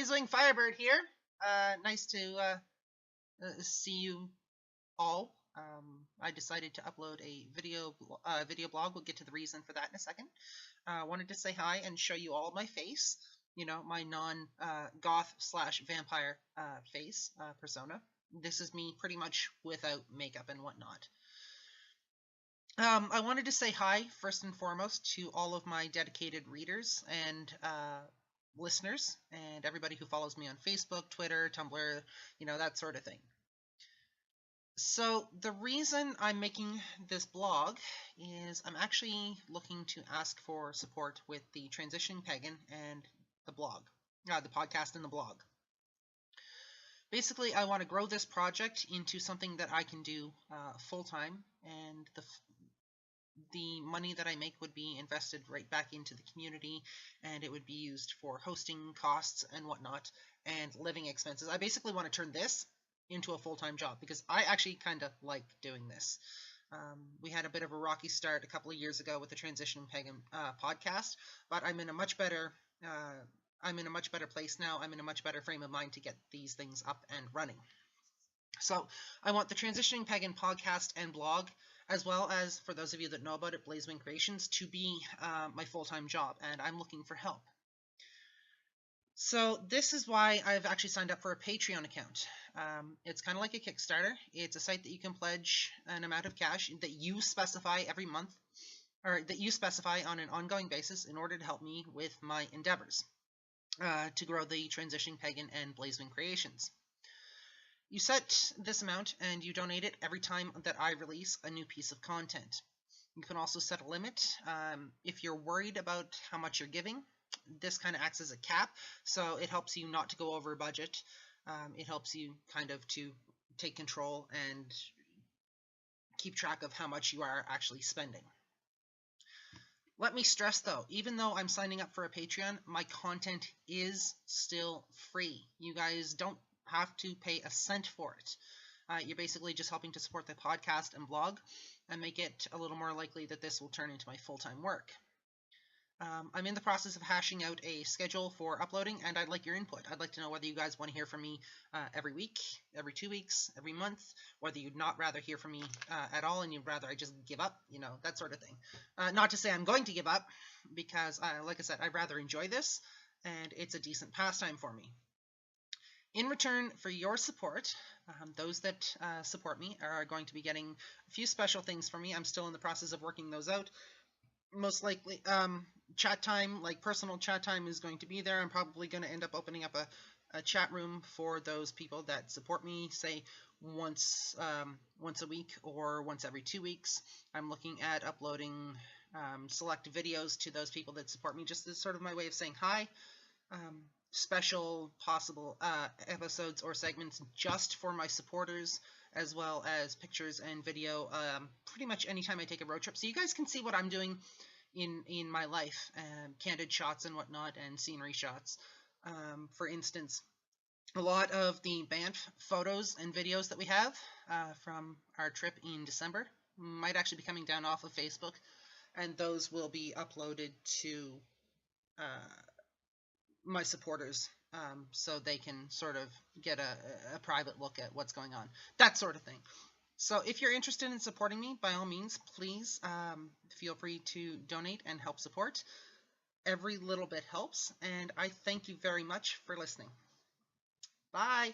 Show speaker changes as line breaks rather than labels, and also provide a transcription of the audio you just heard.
Blazewing Firebird here. Nice to see you all. I decided to upload a video blog. We'll get to the reason for that in a second. Wanted to say hi and show you all my face. You know, my non-goth / vampire face persona. This is me pretty much without makeup and whatnot. I wanted to say hi first and foremost to all of my dedicated readers and listeners and everybody who follows me on Facebook, Twitter, Tumblr, you know, that sort of thing. So the reason I'm making this blog is I'm actually looking to ask for support with the Transitioning Pagan and the blog, the podcast and the blog. Basically, I want to grow this project into something that I can do full-time, and the money that I make would be invested right back into the community, and it would be used for hosting costs and whatnot, and living expenses. I basically want to turn this into a full-time job, because I actually kind of like doing this. We had a bit of a rocky start a couple of years ago with the Transitioning Pagan podcast, but I'm in a much better place now. I'm in a much better frame of mind to get these things up and running. So I want the Transitioning Pagan podcast and blog, as well as, for those of you that know about it, Blazewing Creations, to be my full-time job, and I'm looking for help. So this is why I've actually signed up for a Patreon account. It's kind of like a Kickstarter. It's a site that you can pledge an amount of cash that you specify every month, or that you specify on an ongoing basis in order to help me with my endeavors to grow the Transitioning Pagan and Blazewing Creations. You set this amount and you donate it every time that I release a new piece of content. You can also set a limit. If you're worried about how much you're giving, this kind of acts as a cap, so it helps you not to go over budget. It helps you kind of to take control and keep track of how much you are actually spending. Let me stress though, even though I'm signing up for a Patreon, my content is still free. You guys don't have to pay a cent for it. You're basically just helping to support the podcast and blog and make it a little more likely that this will turn into my full-time work. I'm in the process of hashing out a schedule for uploading, and I'd like your input. I'd like to know whether you guys want to hear from me every week, every 2 weeks, every month, whether you'd not rather hear from me at all and you'd rather I just give up, you know, that sort of thing. Not to say I'm going to give up, because like I said, I'd rather enjoy this, and it's a decent pastime for me. In return for your support, those that support me are going to be getting a few special things from me. I'm still in the process of working those out. Most likely, chat time, like personal chat time, is going to be there. I'm probably going to end up opening up a chat room for those people that support me, say once a week or once every 2 weeks. I'm looking at uploading select videos to those people that support me, just as sort of my way of saying hi. Special possible episodes or segments just for my supporters, as well as pictures and video pretty much anytime I take a road trip, so you guys can see what I'm doing in my life, candid shots and whatnot, and scenery shots. For instance, a lot of the Banff photos and videos that we have from our trip in December might actually be coming down off of Facebook, and those will be uploaded to my supporters, so they can sort of get a private look at what's going on, that sort of thing. So if you're interested in supporting me, by all means, please feel free to donate and help support. Every little bit helps, and I thank you very much for listening. Bye!